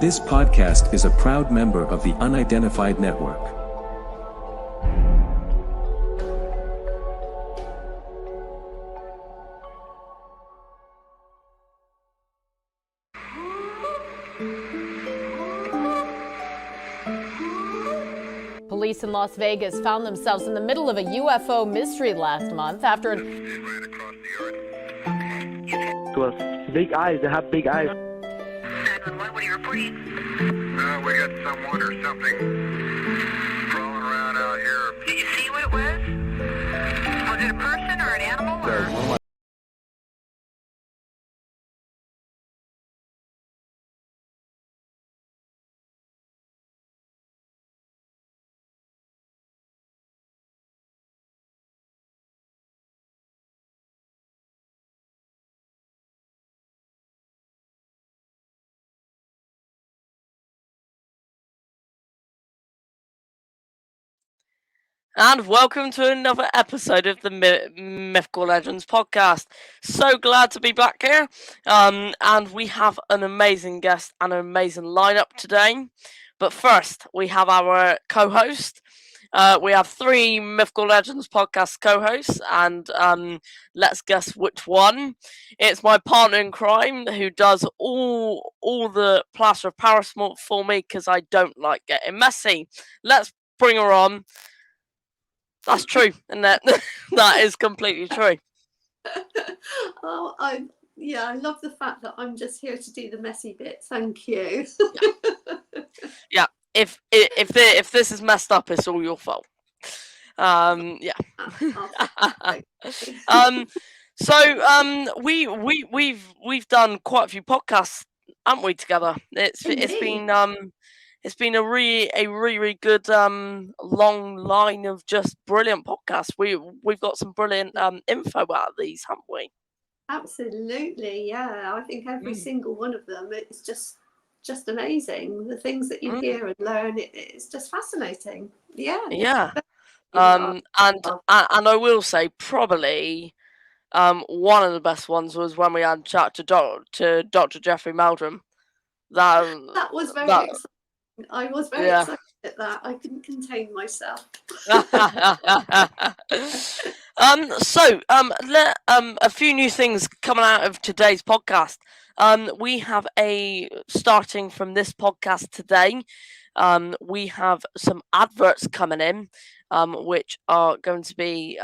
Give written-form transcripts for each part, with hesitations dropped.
This podcast is a proud member of the Unidentified Network. Police in Las Vegas found themselves in the middle of a UFO mystery last month after To us, big eyes. They have big eyes. 911, what are you reporting? We got someone or something crawling around out here. Did you see what it was? Was it a person or an animal? Or? And welcome to another episode of the Mythical Legends podcast. So glad to be back here. And we have an amazing guest and an amazing lineup today. But first, we have our co-host. We have 3 Mythical Legends podcast co-hosts, and let's guess which one. It's my partner in crime who does all the plaster of Paris for me because I don't like getting messy. Let's bring her on. That's true, and that is completely true. I love the fact that I'm just here to do the messy bit. Thank you. Yeah. If this is messed up, it's all your fault. Yeah. We've done quite a few podcasts, haven't we, together? It's been a really good long line of just brilliant podcasts. We've got some brilliant info out of these, haven't we? Absolutely, yeah. I think every single one of them is just amazing. The things that you hear and learn, it's just fascinating. Yeah. Yeah. And I will say probably one of the best ones was when we had a chat to Dr. Jeffrey Meldrum. That was very exciting. I was very excited at that. I couldn't contain myself. A few new things coming out of today's podcast. We have starting from this podcast today. We have some adverts coming in, which are going to be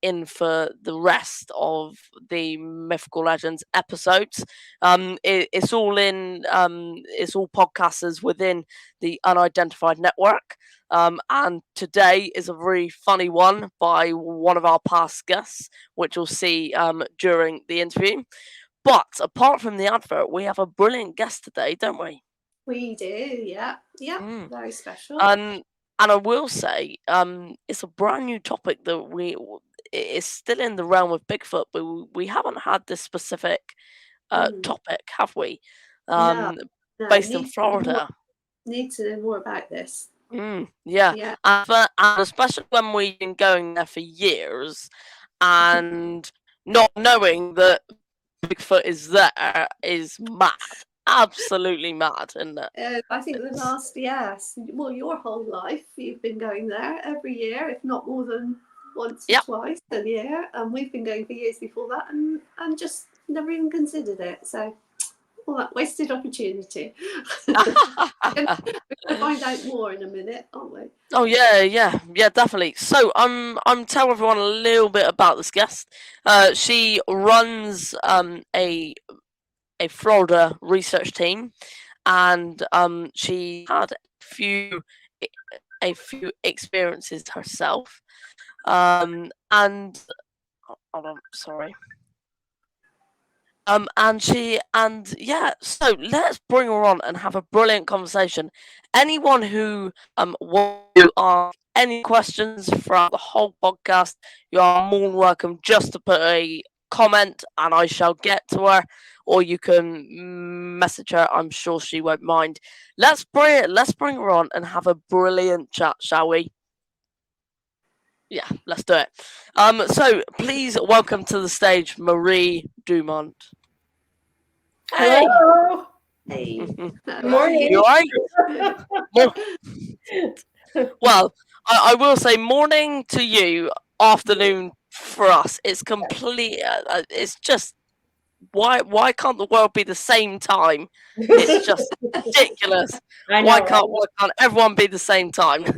in for the rest of the Mythical Legends episodes. It's all podcasters within the Unidentified Network. And today is a really funny one by one of our past guests, which we'll see during the interview. But apart from the advert, we have a brilliant guest today, don't we? We do, yeah. Very special. And I will say, it's a brand new topic that it's still in the realm of Bigfoot, but we haven't had this specific topic, have we? No, based in Florida. Need to know more about this. Yeah. And especially when we've been going there for years and not knowing that Bigfoot is there is mad. Absolutely mad, isn't it? I think the last, your whole life you've been going there every year, if not more than once or twice a year, and we've been going for years before that, and just never even considered it. So, all that wasted opportunity. We're going to find out more in a minute, aren't we? Oh yeah, definitely. So I'm telling everyone a little bit about this guest. She runs a Florida research team, and she had a few experiences herself. So let's bring her on and have a brilliant conversation. Anyone who wants to ask any questions throughout the whole podcast, you are more than welcome just to put a comment and I shall get to her, or you can message her. I'm sure she won't mind. Let's bring her on and have a brilliant chat, shall we? Yeah, let's do it. So please welcome to the stage Marie Dumont. Hey. Hey. Morning. You alright? Well, I will say morning to you, afternoon for us. It's complete. It's just why can't the world be the same time? It's just ridiculous. I know, Why can't everyone be the same time? Well,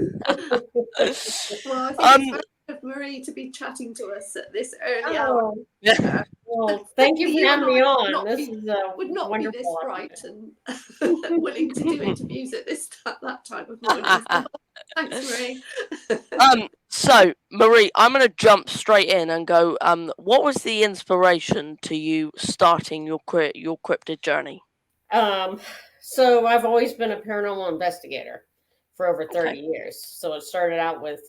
I think it's very good of Marie to be chatting to us at this early hour. Oh, Yeah. well, thank you for You having and me I on. This is would not be this wonderful. bright and willing to do interviews at that time of morning. So, thanks, Marie. So Marie, I'm gonna jump straight in and go. What was the inspiration to you starting your cryptid journey? So I've always been a paranormal investigator for over 30 Okay. years. So it started out with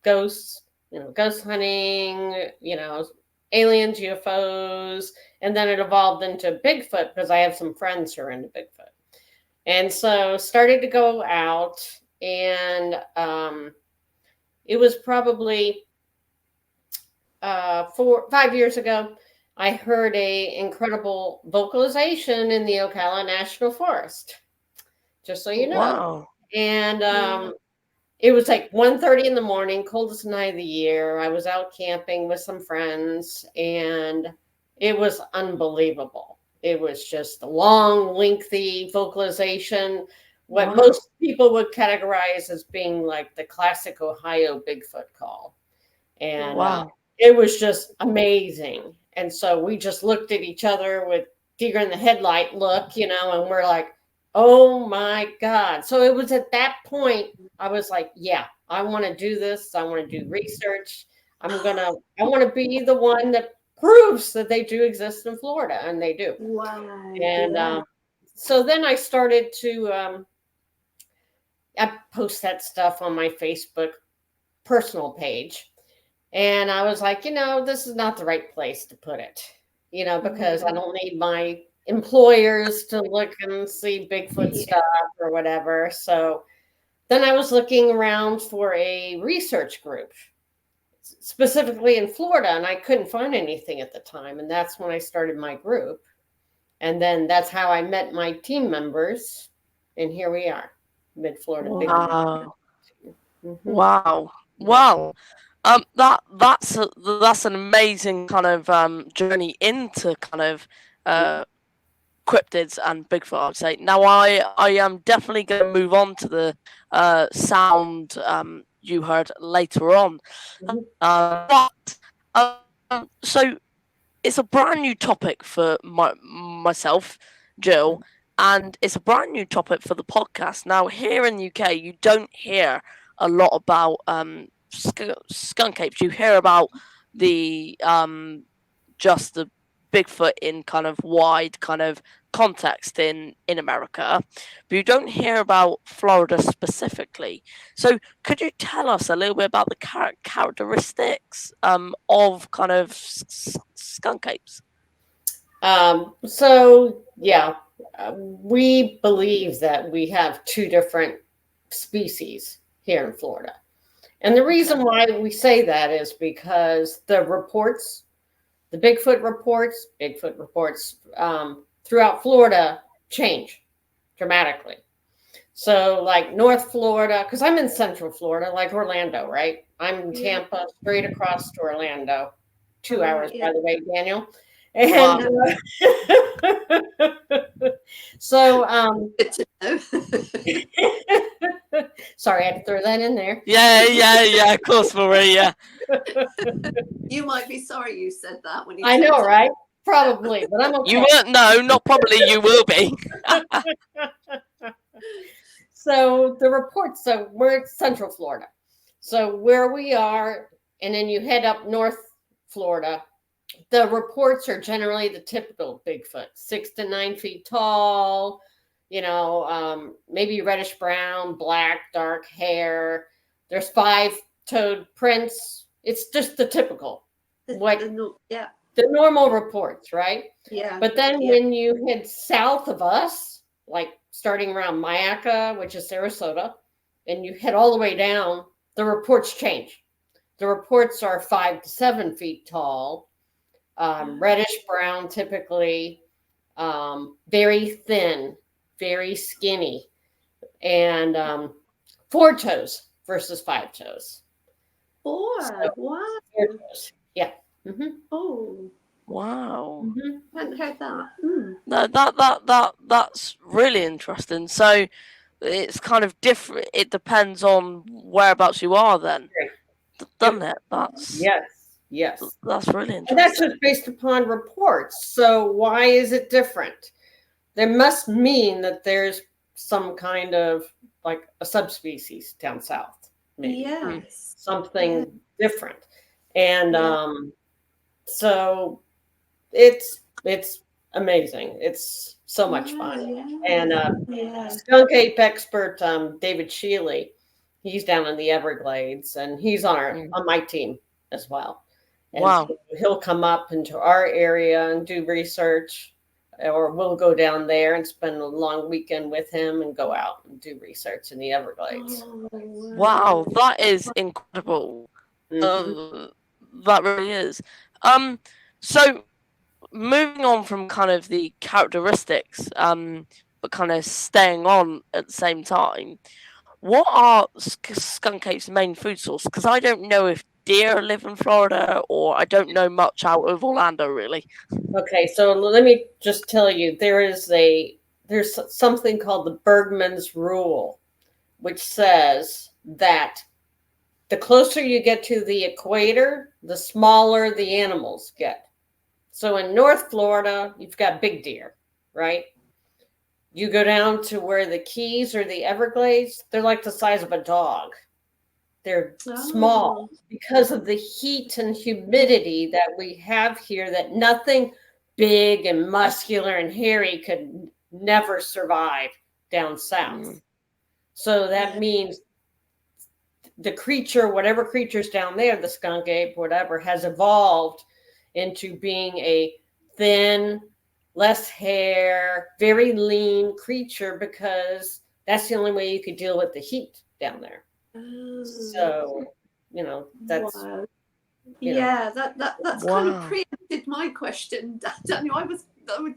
ghosts, ghost hunting, aliens, UFOs, and then it evolved into Bigfoot because I have some friends who are into Bigfoot. And so started to go out, and it was probably 5 years ago. I heard a incredible vocalization in the Ocala National Forest, just so you know. Wow. And it was like 1:30 in the morning, coldest night of the year. I was out camping with some friends, and it was unbelievable. It was just a long, lengthy vocalization, what most people would categorize as being like the classic Ohio Bigfoot call. And Wow. it was just amazing. And so we just looked at each other with deer in the headlight look, and we're like, oh my God. So it was at that point, I was like, yeah, I want to do this. I want to do research. I want to be the one that proves that they do exist in Florida, and they do. Wow. And so then I started to, I post that stuff on my Facebook personal page. And I was like, this is not the right place to put it, because I don't need my employers to look and see Bigfoot stuff or whatever. So then I was looking around for a research group, specifically in Florida, and I couldn't find anything at the time. And that's when I started my group. And then that's how I met my team members. And here we are, Mid-Florida Bigfoot. Wow. Wow. Wow. That's an amazing kind of journey into kind of cryptids and Bigfoot, I'd say. Now I am definitely going to move on to the sound you heard later on. So it's a brand new topic for myself, Jill, and it's a brand new topic for the podcast. Now here in the UK, you don't hear a lot about skunk apes. You hear about the just the Bigfoot in kind of wide kind of context in America, but you don't hear about Florida specifically. So could you tell us a little bit about the characteristics of kind of skunk apes? We believe that we have two different species here in Florida. And the reason why we say that is because the Bigfoot reports throughout Florida change dramatically. So like North Florida, because I'm in Central Florida, like Orlando, right? I'm in Tampa, straight across to Orlando, 2 hours, by the way, Daniel. And so, good to know. Sorry, I had to throw that in there. Yeah, of course, Maria. You might be sorry you said that when you. I know, right? Probably, but I'm okay. You won't. No, not probably. You will be. So the reports. So we're Central Florida. So where we are, and then you head up North Florida. The reports are generally the typical Bigfoot, 6 to 9 feet tall, maybe reddish brown, black, dark hair. There's 5-toed prints. It's just the typical, the normal reports, right? Yeah. But then when you head south of us, like starting around Mayaca, which is Sarasota, and you head all the way down, the reports change. The reports are 5 to 7 feet tall. Reddish brown, typically, very thin, very skinny, and 4 toes versus 5 toes. 4. So, Wow. 4 toes. Yeah. Mm-hmm. Oh, Wow. Mm-hmm. hadn't heard that. No, that's really interesting. So it's kind of different. It depends on whereabouts you are then, doesn't it? Yes. That's really And that's interesting. just based upon reports. So why is it different? There must mean that there's some kind of like a subspecies down south, maybe Yes. something different. And Yeah. so it's amazing. It's so much fun. Yeah. And Yeah. skunk ape expert David Shealy, he's down in the Everglades, and he's on my team as well. And Wow. so he'll come up into our area and do research, or we'll go down there and spend a long weekend with him and go out and do research in the Everglades. Oh, Wow, that is incredible. Mhm. That really is. So moving on from kind of the characteristics, but kind of staying on at the same time, what are skunk apes' main food source? Because I don't know if deer live in Florida, or I don't know much out of Orlando, really. Okay, so let me just tell you, there's something called the Bergman's Rule, which says that the closer you get to the equator, the smaller the animals get. So in North Florida, you've got big deer, right? You go down to where the Keys or the Everglades, they're like the size of a dog. They're small because of the heat and humidity that we have here, that nothing big and muscular and hairy could never survive down south. So that means the creature, whatever creature's down there, the skunk ape, whatever, has evolved into being a thin, less hair, very lean creature, because that's the only way you could deal with the heat down there. So, that's wow. you know. Yeah, that's kind of preempted my question, Daniel. I was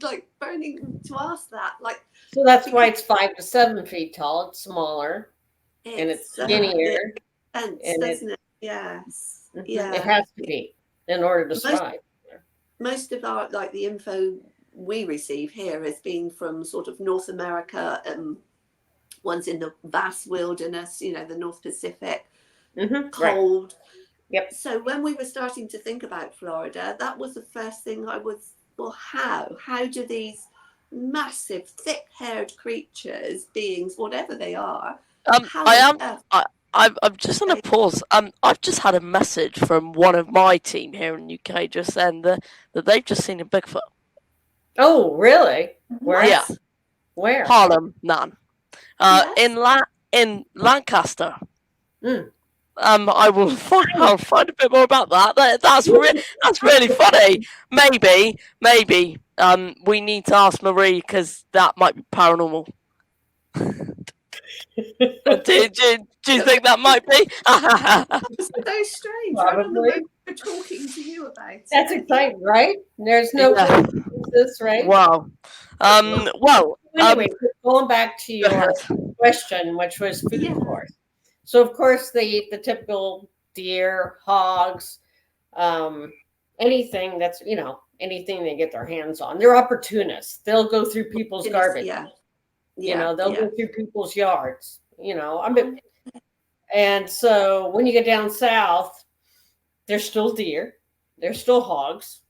like burning to ask that. Like, So that's why it's 5 to 7 feet tall. It's smaller and it's skinnier. Doesn't it? Yes. Yeah. It has to be in order to survive. Most of our, like, the info we receive here has been from sort of North America, ones in the vast wilderness, the North Pacific, cold. Right. Yep. So when we were starting to think about Florida, that was the first thing I was, well, how do these massive, thick-haired creatures, beings, whatever they are, I'm just going to pause. I've just had a message from one of my team here in UK just saying that they've just seen a Bigfoot. Oh, really? Where? Yeah. Where? Harlem, none. Yes. In Lancaster. I'll find a bit more about that. That's really funny. Maybe. We need to ask Marie, because that might be paranormal. do you think that might be? That's so strange. Right on the moment we're talking to you about it. That's exciting, right? There's no coincidence, right? Wow. Well. Anyway, going back to your question, which was food source. So of course they eat the typical deer, hogs, anything that's anything they get their hands on. They're opportunists. They'll go through people's garbage. They'll go through people's yards. And so when you get down south, there's still deer, there's still hogs.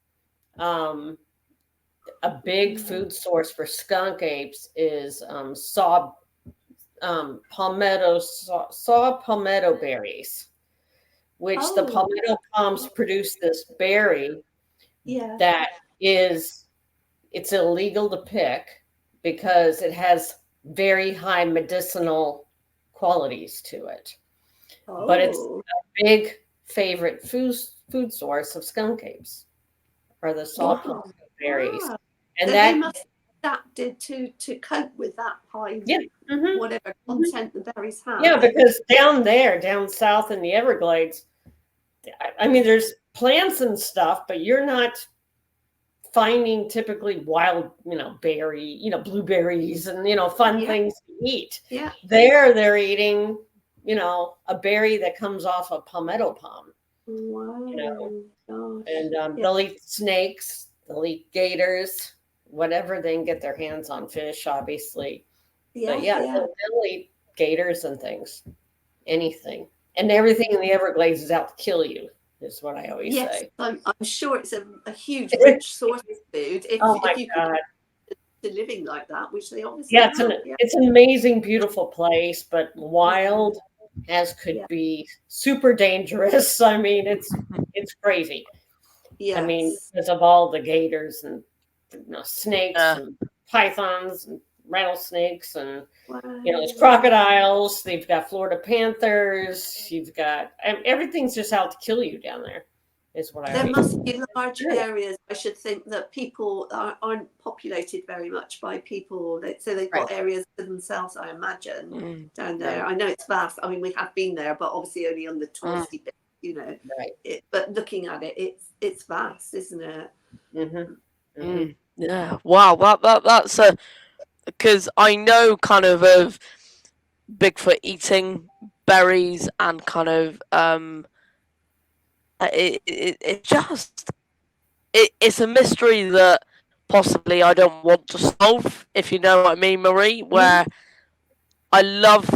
A big food source for skunk apes is saw palmetto berries, which the palmetto palms produce this berry that it's illegal to pick because it has very high medicinal qualities to it. But it's a big favorite food source of skunk apes, are the saw palmetto berries. And so that they must have adapted to cope with that high whatever content the berries have. Yeah, because down south in the Everglades, I mean, there's plants and stuff, but you're not finding typically wild, blueberries and, fun things to eat. Yeah. They're eating, a berry that comes off a palmetto palm. Wow. Gosh. And they'll eat snakes, they'll eat gators, whatever they can get their hands on, fish, obviously. Yeah, But they'll eat gators and things, anything. And everything in the Everglades is out to kill you, is what I always say. I'm sure it's a huge, rich source of food. If you God. could living like that, which they obviously it's an amazing, beautiful place, but wild as could be, super dangerous. I mean, it's crazy. Yes. I mean, because of all the gators and snakes and pythons and rattlesnakes and there's crocodiles. They've got Florida panthers. You've got everything's just out to kill you down there. Is what there must be large areas. I should think that people aren't populated very much by people. So they've got areas to themselves, I imagine, down there. I know it's vast. I mean, we have been there, but obviously only on the touristy bit, but looking at it, it's vast, isn't it? Mm-hmm. Mm-hmm. Yeah. Wow. That's because I know kind of Bigfoot eating berries and kind of it's a mystery that possibly I don't want to solve, if you know what I mean, Marie. Where I love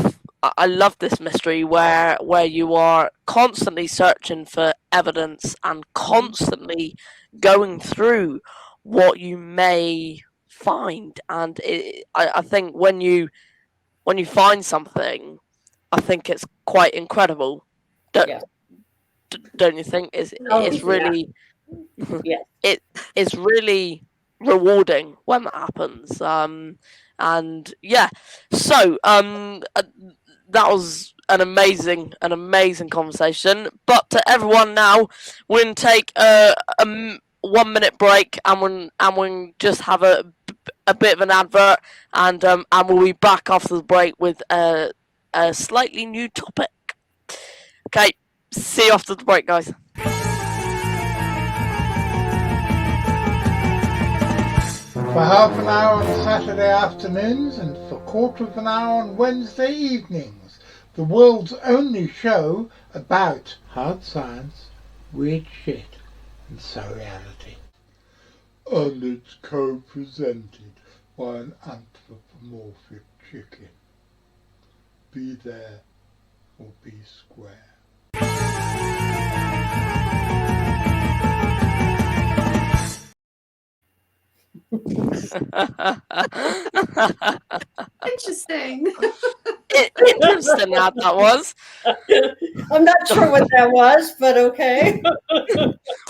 this mystery where you are constantly searching for evidence and constantly going through what you may find, and I think when you find something, I think it's quite incredible. Don't you think? It's really it's really rewarding when that happens. And yeah, so that was an amazing conversation. But to everyone now, we're gonna take a 1 minute break, and we'll just have a bit of an advert, and we'll be back after the break with a slightly new topic. Okay, see you after the break, guys. For half an hour on Saturday afternoons and for quarter of an hour on Wednesday evenings, the world's only show about hard science, weird shit and surreality. And it's co-presented by an anthropomorphic chicken. Be there or be square. Interesting. Interesting that was. I'm not sure what that was, but okay.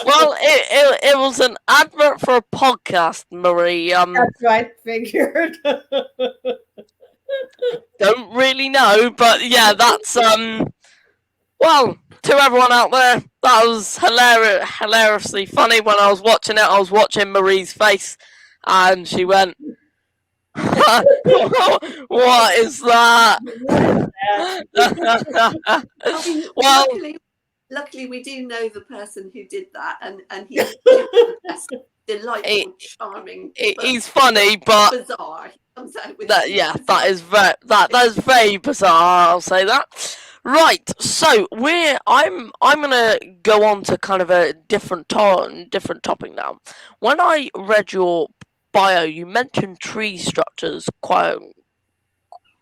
Well, it was an advert for a podcast, Marie. That's what I figured. Don't really know, but yeah, that's well, to everyone out there, that was hilariously funny. When I was watching it, I was watching Marie's face, and she went, "What is that?" Well, luckily, we do know the person who did that, and he's delightful, charming. He's funny, but bizarre. He comes out with that is very bizarre. I'll say that. Right, so I'm gonna go on to kind of a different topic now. When I read your bio, you mentioned tree structures quite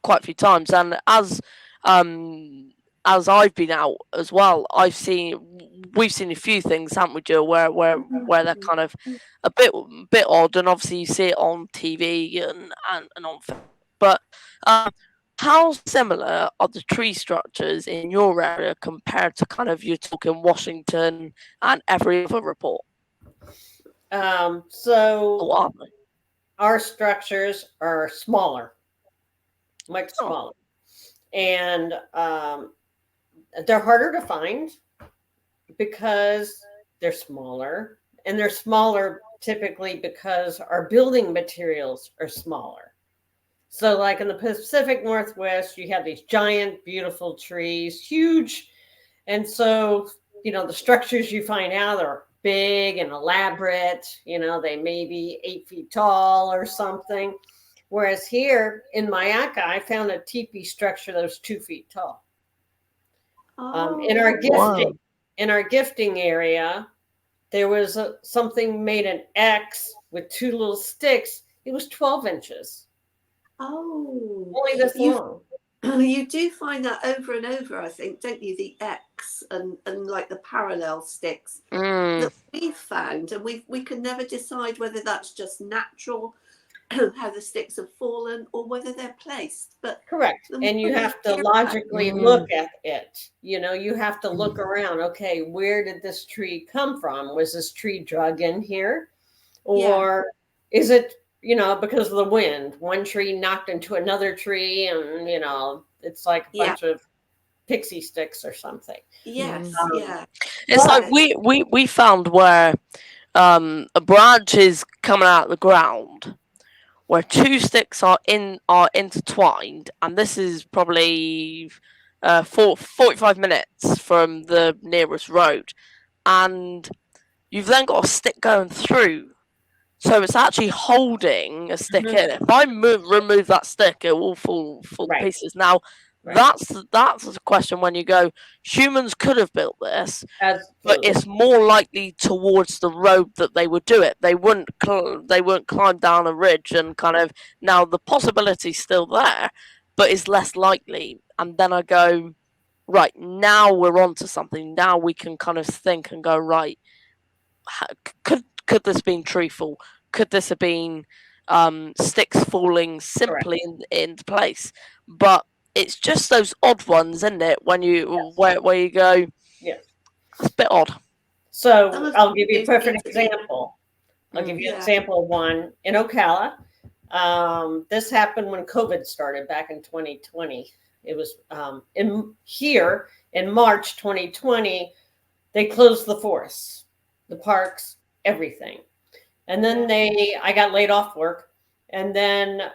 a few times, and as I've been out as well, we've seen a few things, haven't we, Jill, where they're kind of a bit odd, and obviously you see it on TV and on film. But how similar are the tree structures in your area compared to kind of you're talking Washington and every other report? So our structures are smaller, much smaller, and they're harder to find because they're smaller, and they're smaller typically because our building materials are smaller. So like in the Pacific Northwest, you have these giant, beautiful trees, huge. And so, the structures you find out big and elaborate. You know, they may be 8 feet tall or something. Whereas here in Mayaca, I found a teepee structure that was 2 feet tall. In our gifting area, there was something made an X with 2 little sticks. It was 12 inches. Oh, Only this long. You do find that over and over, I think, don't you? The X and like the parallel sticks that we've found, and we can never decide whether that's just natural, how the sticks have fallen, or whether they're placed. But correct, and you have to logically look at it. You know, you have to look around. Okay, where did this tree come from? Was this tree drug in here, or is it, you know, because of the wind? One tree knocked into another tree, and you know, it's like a bunch of pixie sticks or something. Yes, It's like we found where a branch is coming out of the ground, where 2 sticks are intertwined, and this is probably 45 minutes from the nearest road, and you've then got a stick going through. So it's actually holding a stick in it. If I remove that stick, it will fall to pieces. Now, that's a question when you go, humans could have built this, but it's more likely towards the road that they would do it. They wouldn't climb down a ridge and kind of, now the possibility's still there, but it's less likely. And then I go, right, now we're onto something. Now we can kind of think and go, right, could this have been truthful? Could this have been sticks falling simply into place? But it's just those odd ones, isn't it? When you where you go, it's a bit odd. So I'll give you a perfect example. I'll give you an example of one in Ocala. This happened when COVID started back in 2020. It was in March 2020. They closed the forests, the parks, everything. And then I got laid off work, and then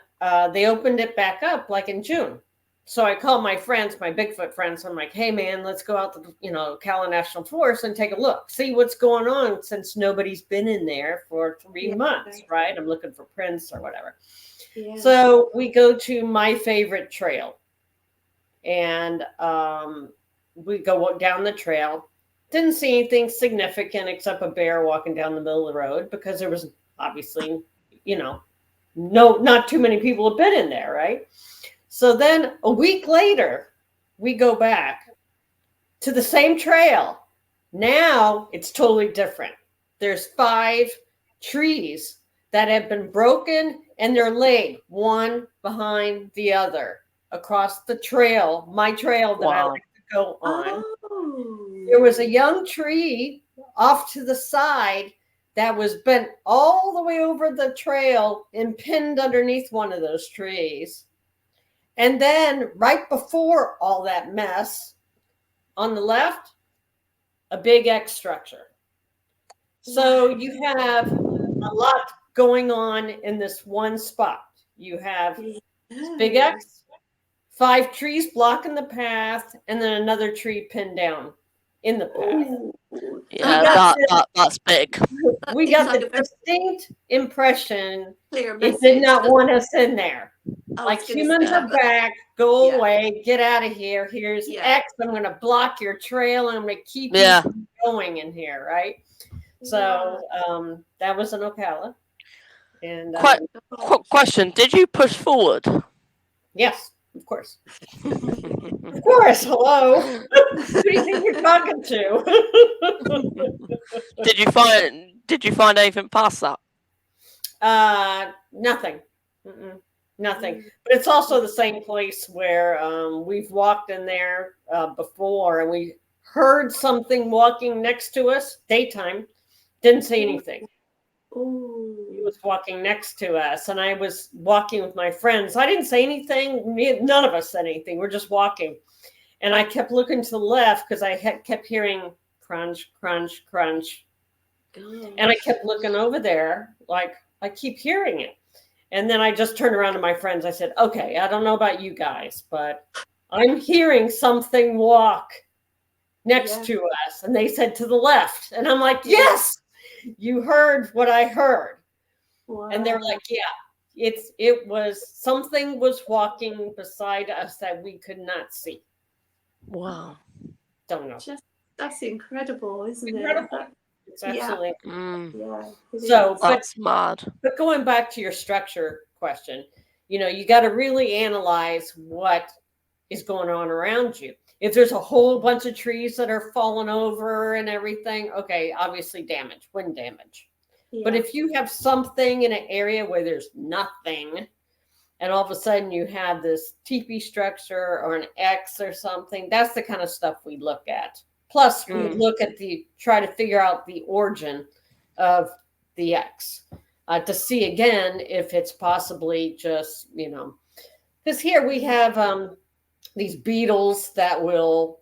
they opened it back up like in June. So I called my friends, my Bigfoot friends. I'm like, hey man, let's go out to, Ocala National Forest and take a look, see what's going on, since nobody's been in there for 3 months, right? I'm looking for prints or whatever. Yeah. So we go to my favorite trail, and we go down the trail. Didn't see anything significant except a bear walking down the middle of the road, because there was obviously, not too many people have been in there, right? So then a week later, we go back to the same trail. Now it's totally different. There's 5 trees that have been broken, and they're laid one behind the other across the trail, my trail that I like to go on. There was a young tree off to the side that was bent all the way over the trail and pinned underneath one of those trees. And then right before all that mess, on the left, a big X structure. So you have a lot going on in this one spot. You have big X, 5 trees blocking the path, and then another tree pinned down in the path. Yeah, that's big. We got the distinct impression it did not want us in there. Like, humans are back, go away, get out of here. Here's X, I'm going to block your trail, and I'm going to keep you going in here, right? So that was in Ocala. And question, did you push forward? Yes, of course. Of course, hello. Who do you think you're talking to? Did you find anything past that? Nothing. Nothing. But it's also the same place where we've walked in there before, and we heard something walking next to us, daytime, didn't say anything. He was walking next to us, and I was walking with my friends. I didn't say anything. None of us said anything. We're just walking. And I kept looking to the left because I kept hearing crunch, crunch, crunch. And I kept looking over there, like, I keep hearing it. And then I just turned around to my friends. I said, okay, I don't know about you guys, but I'm hearing something walk next to us. And they said to the left. And I'm like, yes, you heard what I heard. Wow. And they're like, yeah, it was something was walking beside us that we could not see. Wow. Don't know. That's incredible, isn't Incredible. it? It's absolutely Yeah. so. That's mad. But going back to your structure question, you got to really analyze what is going on around you. If there's a whole bunch of trees that are falling over and everything, okay, obviously wind damage. Yeah. But if you have something in an area where there's nothing, and all of a sudden you have this teepee structure or an X or something, that's the kind of stuff we look at. Plus, we look at try to figure out the origin of the X to see again if it's possibly just, because here we have these beetles that will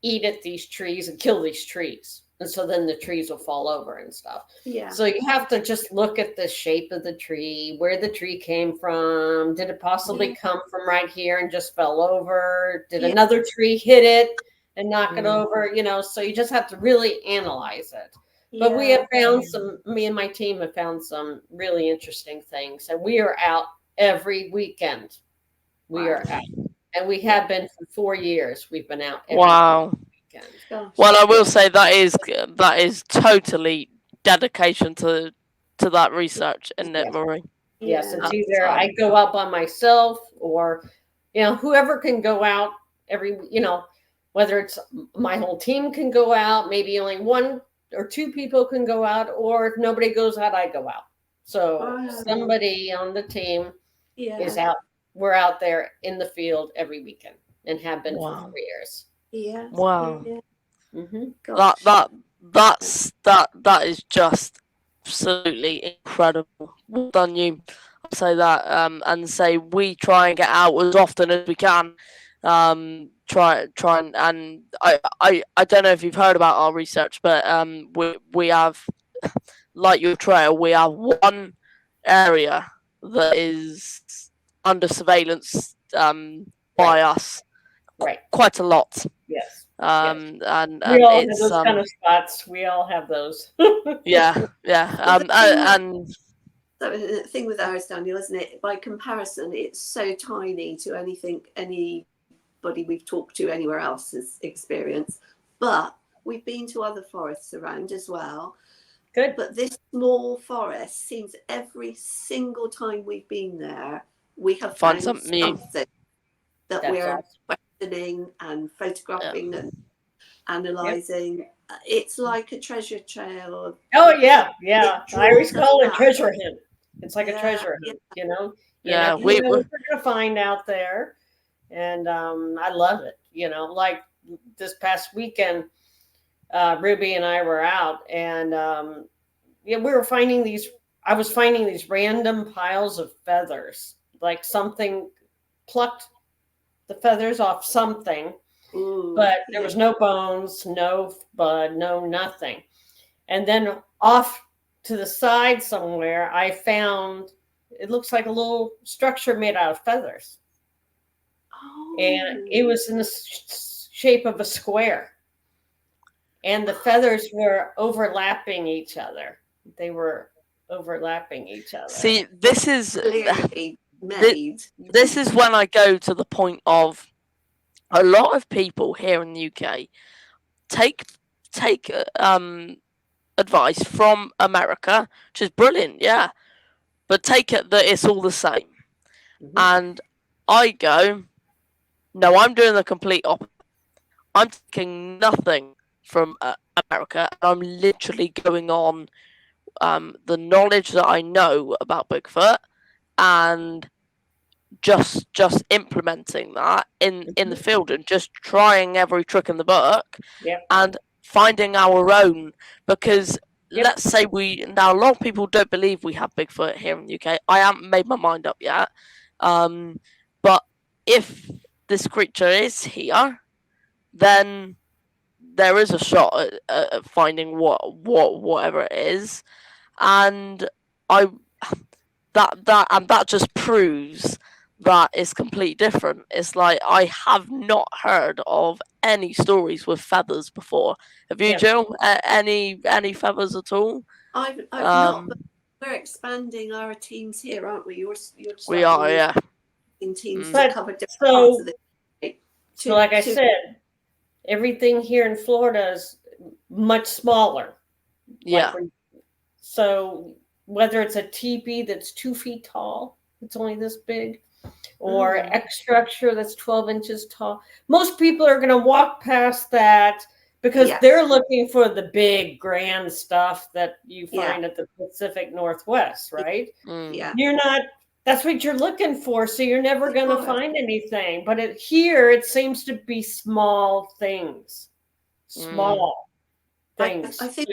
eat at these trees and kill these trees. And so then the trees will fall over and stuff. Yeah. So you have to just look at the shape of the tree, where the tree came from. Did it possibly come from right here and just fell over? Did another tree hit it and knock it over? So you just have to really analyze it. But we have found me and my team have found some really interesting things. And we are out every weekend. We are out. And we have been for 4 years. We've been out every weekend. Well, I will say that is totally dedication to that research, isn't it, Marie? Yes, it's either I go out by myself or whoever can go out whether it's my whole team can go out, maybe only 1 or 2 people can go out, or if nobody goes out, I go out. So somebody on the team is out. We're out there in the field every weekend and have been for 4 years. Yeah. Wow. Yeah. That is just absolutely incredible. Well done, you. I'll say that, and say we try and get out as often as we can. Try and I don't know if you've heard about our research, but we have, like your trail, we have one area that is under surveillance by us. Right. Quite a lot. Yes. And we all have it's those kind of spots. We all have those. yeah. And so the thing with ours, Daniel, isn't it? By comparison, it's so tiny to anybody we've talked to anywhere else's experience. But we've been to other forests around as well. Good. But this small forest seems every single time we've been there, we have found something that we're questioning and photographing and analysing. It's like a treasure trail. Oh yeah. I always call it treasure hunt. It's like a treasure hunt, we're gonna find out there, and I love it. Like this past weekend, Ruby and I were out, and we were finding these. I was finding these random piles of feathers, like something plucked the feathers off something. Ooh, but there was no bones, no blood, no nothing. And then off to the side somewhere, I found, it looks like a little structure made out of feathers. Oh. And it was in the shape of a square. And the feathers were overlapping each other. They were overlapping each other. See, this is this is when I go to the point of a lot of people here in the UK take advice from America, which is brilliant, but take it that it's all the same. Mm-hmm. And I go, no, I'm doing the complete opposite. I'm taking nothing from America, and I'm literally going on the knowledge that I know about Bigfoot and just implementing that in the field and just trying every trick in the book and finding our own, because let's say now a lot of people don't believe we have Bigfoot here in the UK. I haven't made my mind up yet, but if this creature is here, then there is a shot at finding whatever it is, and that just proves that is completely different. It's like I have not heard of any stories with feathers before. Have you, Yeah. Jill? Any feathers at all? I've not, but we're expanding our teams here, aren't we? You're We starting are, yeah. in teams Mm. to But cover different parts of the state. so like I said, everything here in Florida is much smaller. Yeah. So whether it's a teepee that's 2 feet tall, it's only this big, or X structure that's 12 inches tall, most people are going to walk past that because they're looking for the big grand stuff that you find at the Pacific Northwest, right? Yeah. You're not, that's what you're looking for, so you're never going to find anything. But here it seems to be small things. Small things. I think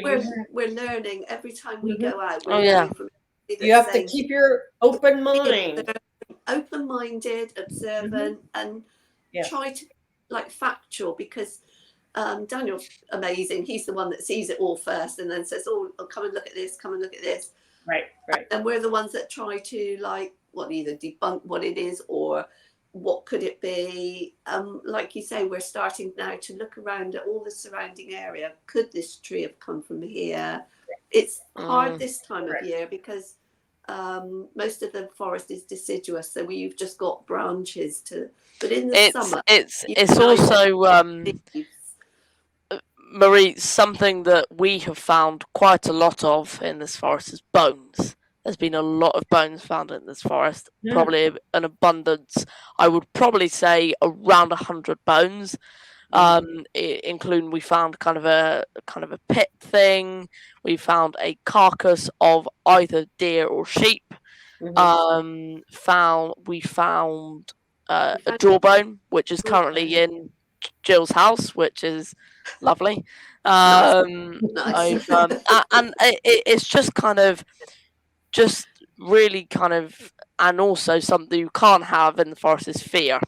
we're learning every time we go out. We're learning from you have to keep your open mind. Open-minded, observant, and try to like factual, because Daniel's amazing. He's the one that sees it all first and then says, oh, come and look at this, come and look at this. Right. And we're the ones that try to either debunk what it is or what could it be. Like you say, we're starting now to look around at all the surrounding area. Could this tree have come from here? It's hard this time of year because most of the forest is deciduous, so you've just got branches to. But in the summer, it's also Marie, something that we have found quite a lot of in this forest is bones. There's been a lot of bones found in this forest, probably an abundance. I would probably say around 100 bones, including we found kind of a pit thing. We found a carcass of either deer or sheep. We found a jawbone, which is currently in Jill's house, which is lovely. Nice. And it's just kind of, just really kind of, and also something you can't have in the forest is fear,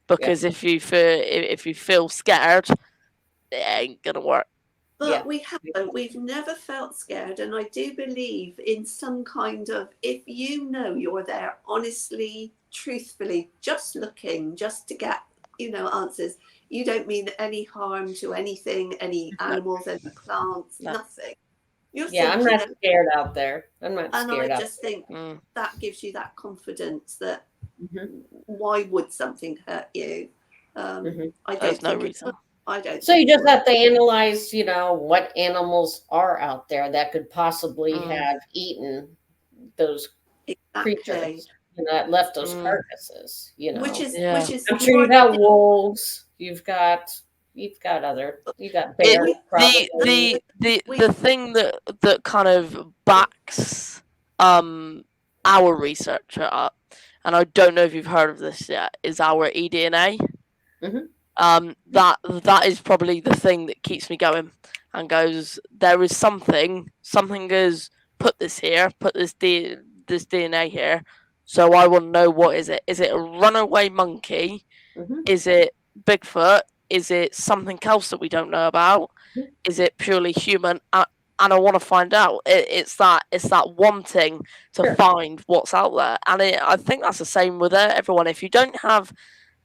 because if you feel scared, it ain't gonna work. But we haven't. We've never felt scared, and I do believe in some kind of, if you know you're there honestly, truthfully, just looking, just to get answers. You don't mean any harm to anything, any animals, any plants, nothing. I'm not scared out there. I'm not scared. And I just think that gives you that confidence that why would something hurt you? I don't think no reason. I don't. So you just have to analyze, what animals are out there that could possibly have eaten those creatures, that left those carcasses. Which is I'm sure you've got wolves. You've got bears. The thing that kind of backs our research up, and I don't know if you've heard of this yet, is our eDNA. That is probably the thing that keeps me going and goes, there is something is put this here, put this DNA here, so I want to know, what is it? Is it a runaway monkey? Is it Bigfoot? Is it something else that we don't know about? Is it purely human? And I want to find out. It's that wanting to find what's out there, and I think that's the same with everyone. If you don't have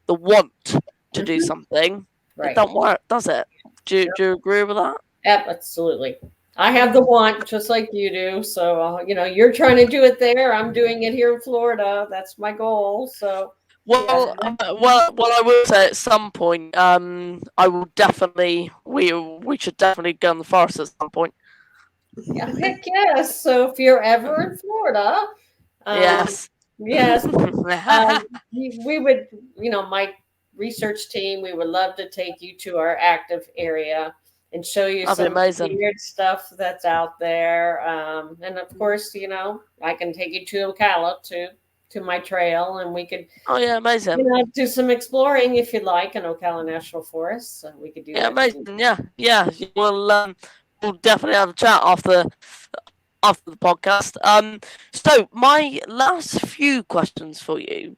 the want to do something, it don't work, does it? Do you agree with that? Absolutely. I have the want, just like you do. So you're trying to do it there. I'm doing it here in Florida. That's my goal. So. Well, I will say at some point, I will definitely. We should definitely go in the forest at some point. Yeah, heck yes. So if you're ever in Florida, yes, we would. My research team, we would love to take you to our active area and show you some weird stuff that's out there. And of course, I can take you to Ocala to my trail, and we could do some exploring if you'd like in Ocala National Forest. So we could do that. Amazing. Yeah. We'll definitely have a chat after the podcast. So my last few questions for you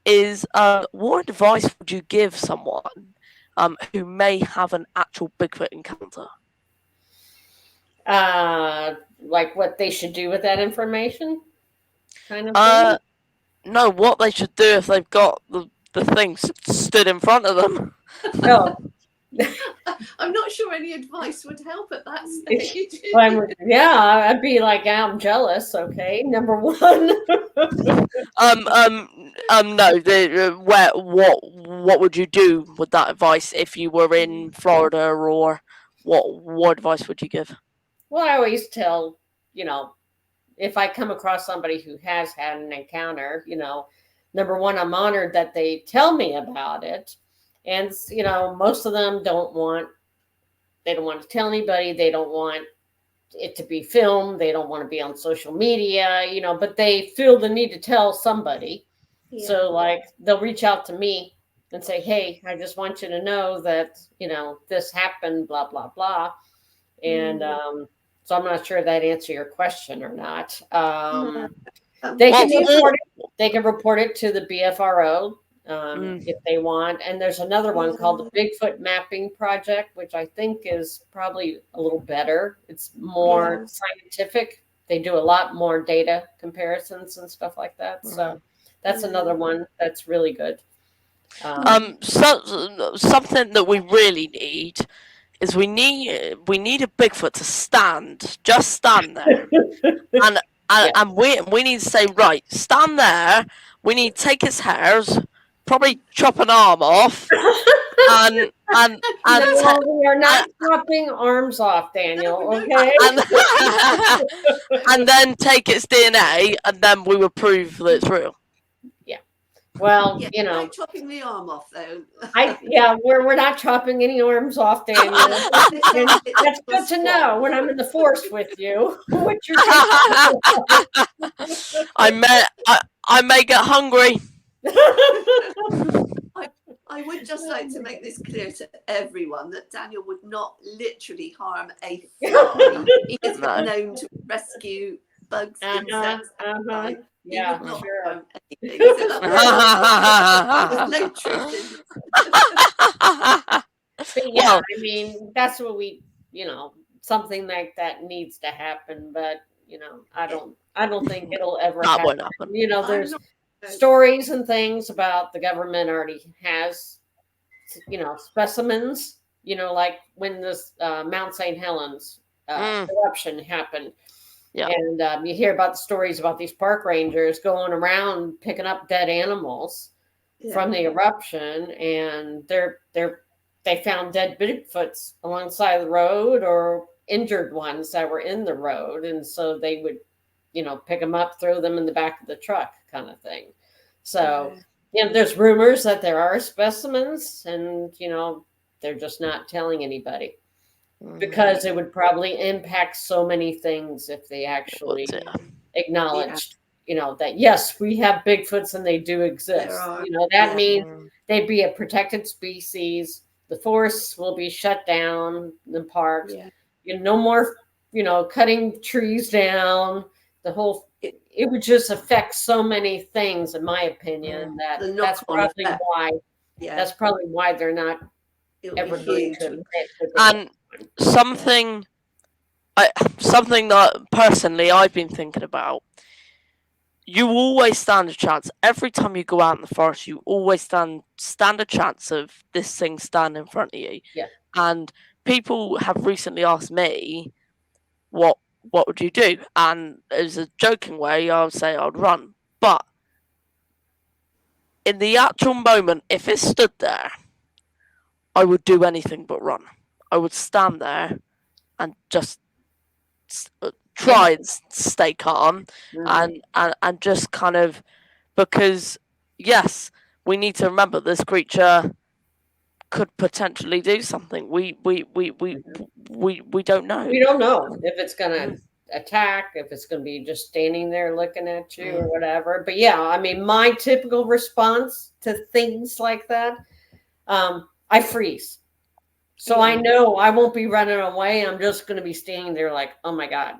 is, what advice would you give someone who may have an actual Bigfoot encounter? Like what they should do with that information, kind of thing? No, what they should do if they've got the thing stood in front of them. No. I'm not sure any advice would help at that stage. I'd be like, I'm jealous. Okay, number one. No. What would you do with that advice if you were in Florida, or what advice would you give? Well, I always tell, if I come across somebody who has had an encounter, number one, I'm honored that they tell me about it. And, most of them don't want to tell anybody. They don't want it to be filmed. They don't want to be on social media, but they feel the need to tell somebody. Yeah. So like they'll reach out to me and say, hey, I just want you to know that, this happened, blah, blah, blah. And so I'm not sure if that answers your question or not. They can report it to the BFRO. If they want. And there's another one called the Bigfoot Mapping Project, which I think is probably a little better. It's more scientific. They do a lot more data comparisons and stuff like that. So that's another one that's really good. Something that we really need is we need a Bigfoot to just stand there, and we need to say, right, stand there. We need to take his hairs, probably chop an arm off, and no, we are not chopping arms off, Daniel. Okay, and then take its DNA, and then we will prove that it's real. Yeah. Well, not chopping the arm off though. We're not chopping any arms off, Daniel. That's good to know when I'm in the force with you. What you're I may get hungry. I would just like to make this clear to everyone that Daniel would not literally harm a fly. He is known to rescue bugs, insects, and flies. Yeah, sure. Harm anything. So there's no truth in But I mean, that's what we, something like that needs to happen. But I don't think it'll ever happen. There's stories and things about the government already has, specimens, like when this Mount St. Helens eruption happened. Yeah. And you hear about the stories about these park rangers going around picking up dead animals from the eruption, and they found dead Bigfoots alongside the road or injured ones that were in the road, and so they would pick them up, throw them in the back of the truck kind of thing. So, there's rumors that there are specimens, and, they're just not telling anybody because it would probably impact so many things if they actually acknowledged, that yes, we have Bigfoots and they do exist. That means they'd be a protected species. The forests will be shut down, the parks, no more, cutting trees down. The whole it would just affect so many things, in my opinion. That's probably why. Yeah, that's probably why they're not ever going to. And something that personally I've been thinking about. You always stand a chance every time you go out in the forest. You always stand a chance of this thing standing in front of you. Yeah. And people have recently asked me, what would you do? And as a joking way, I would say I'd run. But in the actual moment, if it stood there, I would do anything but run. I would stand there and just try and stay calm and just kind of, because yes, we need to remember this creature could potentially do something. We don't know. We don't know if it's gonna attack, if it's gonna be just standing there looking at you or whatever. But yeah, I mean, my typical response to things like that, I freeze. So I know I won't be running away. I'm just gonna be standing there like, oh my God.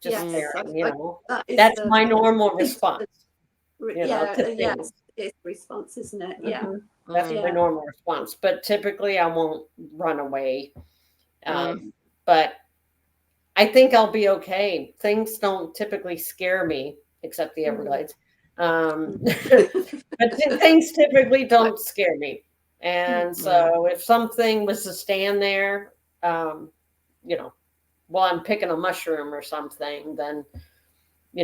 Just staring, that's my normal response. It's response, isn't it? Yeah. That's my normal response. But typically I won't run away. But I think I'll be okay. Things don't typically scare me, except the Everglades. But things typically don't scare me. And so if something was to stand there, while I'm picking a mushroom or something, then,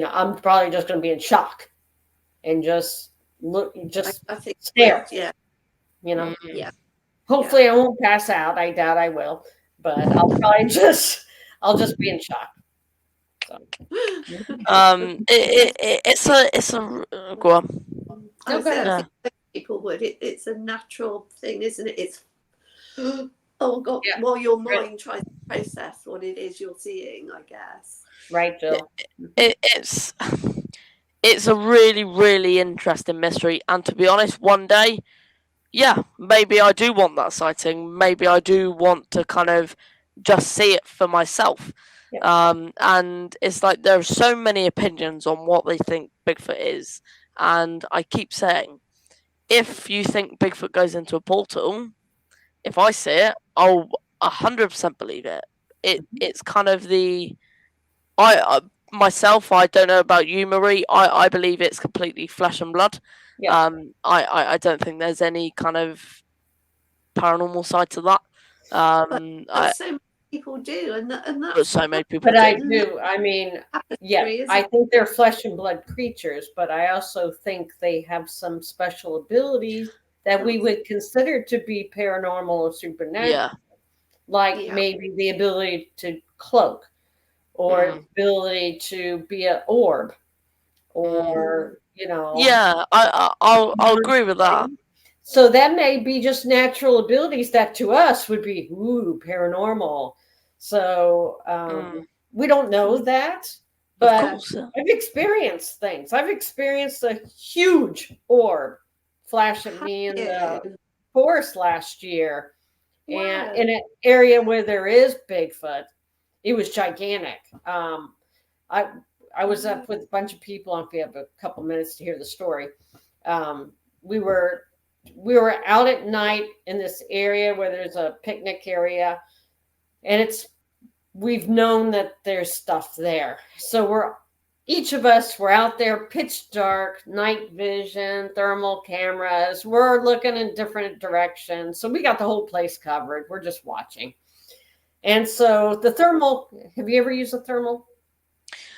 I'm probably just going to be in shock and just I think stare. Yeah. Yeah. Hopefully I won't pass out. I doubt I will, but I'll probably I'll just be in shock. So. It's a go on. I think people would. It's a natural thing, isn't it? It's oh god, while your mind tries to process what it is you're seeing, I guess. Right, Jill. It's a really, really interesting mystery, and to be honest, one day, maybe I do want that sighting. Maybe I do want to kind of just see it for myself. And it's like there are so many opinions on what they think Bigfoot is, and I keep saying, if you think Bigfoot goes into a portal, if I see it, I'll 100% believe it. It's kind of myself, I don't know about you, Marie. I believe it's completely flesh and blood. Yeah. I don't think there's any kind of paranormal side to that. But so many people do, and that's so many people. But I do. I mean, I think they're flesh and blood creatures, but I also think they have some special abilities that we would consider to be paranormal or supernatural. Like maybe the ability to cloak, or ability to be an orb, or I'll agree with that. So that may be just natural abilities that to us would be paranormal. So we don't know that, but I've experienced things. I've experienced a huge orb flash at me in the forest last year, and in an area where there is Bigfoot. It was gigantic. I was up with a bunch of people. If you have a couple minutes to hear the story, we were out at night in this area where there's a picnic area, and we've known that there's stuff there. So each of us were out there, pitch dark, night vision, thermal cameras. We're looking in different directions, so we got the whole place covered. We're just watching. And so the thermal, have you ever used a thermal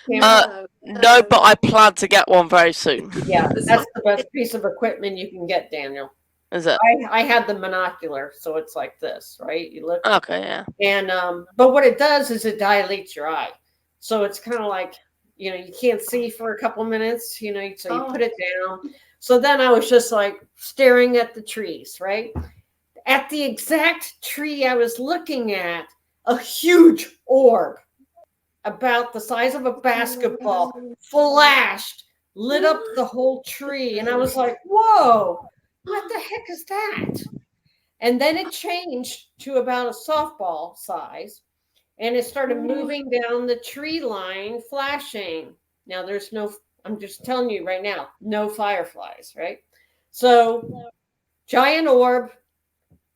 camera? No, but I plan to get one very soon. Yeah, that's the best piece of equipment you can get, Daniel. Is it? I had the monocular, so it's like this, right? You look. Okay, yeah. And but what it does is it dilates your eye, so it's kind of like you can't see for a couple minutes, so you put it down. So then I was just like staring at the trees, right? At the exact tree I was looking at, a huge orb about the size of a basketball flashed, lit up the whole tree. And I was like, whoa, what the heck is that? And then it changed to about a softball size, and it started moving down the tree line, flashing. Now I'm just telling you right now, no fireflies, right? So giant orb,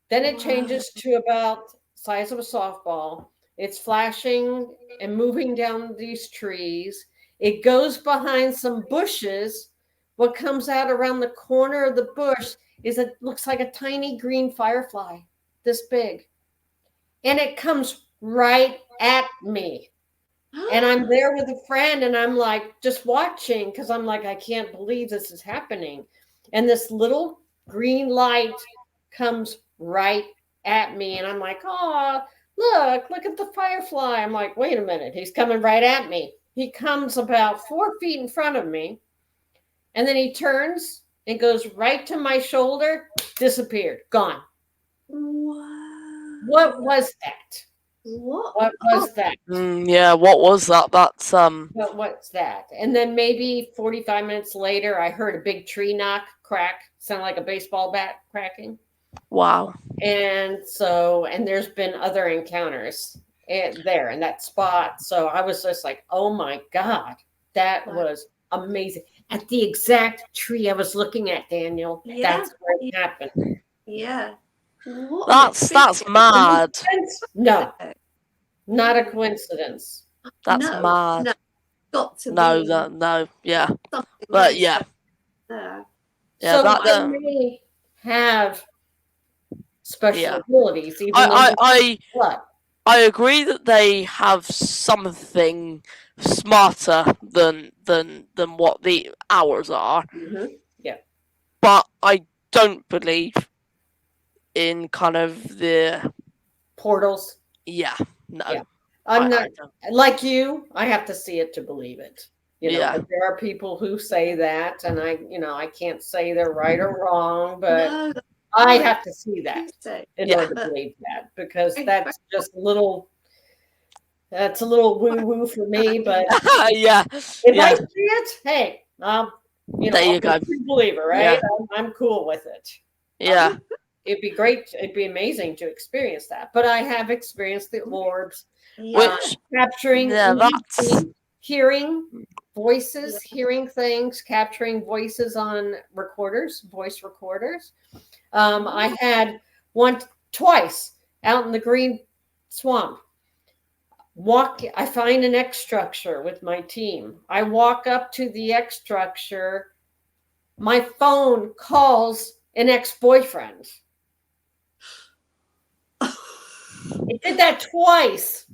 then it changes to about size of a softball. It's flashing and moving down these trees. It goes behind some bushes. What comes out around the corner of the bush looks like a tiny green firefly, this big. And it comes right at me. And I'm there with a friend, and I'm like just watching, because I'm like, I can't believe this is happening. And this little green light comes right at me, and I'm like, oh, look at the firefly. I'm like, wait a minute, he's coming right at me. He comes about 4 feet in front of me, and then he turns and goes right to my shoulder, disappeared, gone. Wow. What was that? What was that? What was that? That's What's that? And then maybe 45 minutes later, I heard a big tree crack, sound like a baseball bat cracking. Wow. And there's been other encounters there in that spot. So I was just like, oh my God, that was amazing. At the exact tree I was looking at, Daniel. Yeah. That's where it happened. Yeah. That's mad. No, not a coincidence. That's mad. No, got to no, yeah. But yeah. there. Yeah, so I that may have special Yeah. abilities, even I agree that they have something smarter than what the hours are, Yeah. but I don't believe in kind of the Portals. yeah. No, Yeah. I'm not I don't. like you. I have to see it to believe it. Yeah. But there are people who say that, and I can't say they're right or wrong, but No, I have to see that say. in Yeah. order to believe that, because that's just a little woo woo for me. But Yeah. if I Yeah. see it, hey, There I'm you a go. true believer, right? Yeah. I'm cool with it. Yeah. It'd be great. It'd be amazing to experience that. But I have experienced the orbs, Which capturing, yeah, that's hearing voices, hearing things, capturing voices on voice recorders. I had twice out in the green swamp. I find an X structure with my team. I walk up to the X structure. My phone calls an ex-boyfriend. It did that twice.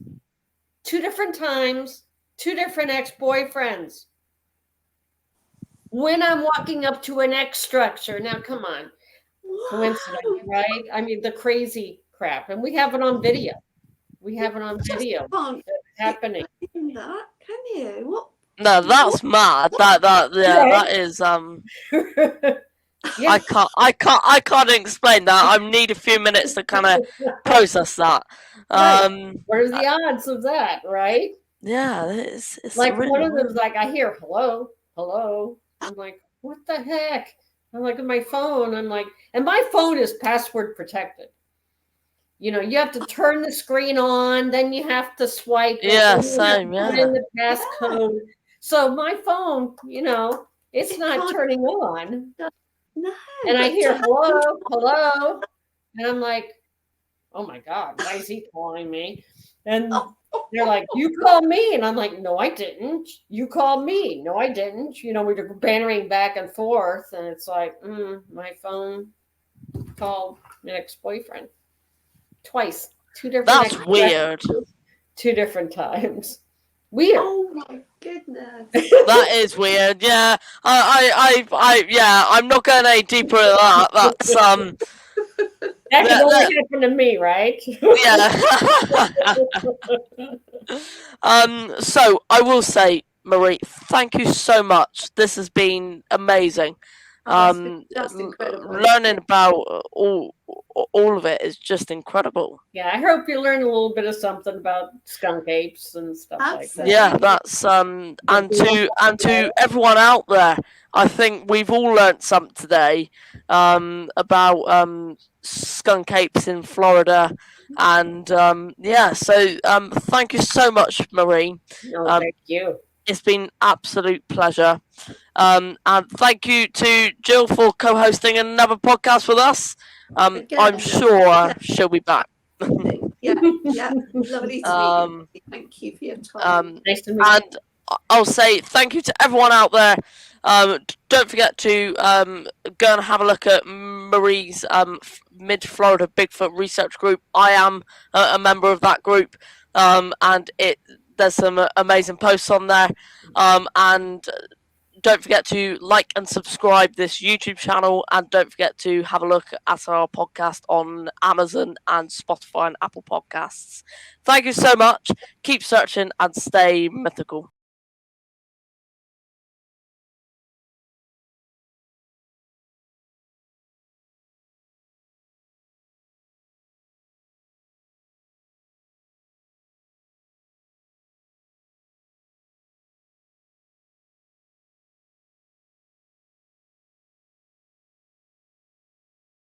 2 different times, 2 different ex-boyfriends. When I'm walking up to an X structure. Now, come on. Coincidence, right? I mean, the crazy crap. And we have it on video. Happening. That, can you? What? No, that's mad. That is Yeah. I can't explain that. I need a few minutes to kind of process that. Right. What are the odds of that, right? Yeah, it's like really one of them was like, I hear hello. I'm like, what the heck? I'm like, on my phone. I'm like, and my phone is password protected. You have to turn the screen on, then you have to swipe it. Yeah, same. Put in the passcode. So my phone, it's not turning on. No. And I hear hello. And I'm like, oh my God, why is he calling me? And they're like, you called me. And I'm like, no, I didn't. You called me. No, I didn't. We're bantering back and forth. And it's like, my phone called an ex-boyfriend. Twice. 2 different That's weird. 2 different times. Weird. Oh my goodness. That is weird. Yeah. I'm not going any deeper at that. That's That can only happen to me, right? Yeah. So I will say, Marie, thank you so much. This has been amazing. That's incredible. Learning about all of it is just incredible. Yeah, I hope you learn a little bit of something about skunk apes and stuff like that. Yeah, that's and to everyone out there, I think we've all learnt something today about skunk apes in Florida, and so thank you so much, Marie. Thank you. It's been absolute pleasure. And thank you to Jill for co-hosting another podcast with us. I'm sure she'll be back. Yeah. Lovely to meet you. Thank you for your time. Nice to meet you. And I'll say thank you to everyone out there. Don't forget to go and have a look at Marie's Mid-Florida Bigfoot Research Group. I am a member of that group, and there's some amazing posts on there. And don't forget to like and subscribe this YouTube channel, and don't forget to have a look at our podcast on Amazon and Spotify and Apple Podcasts. Thank you so much. Keep searching and stay mythical.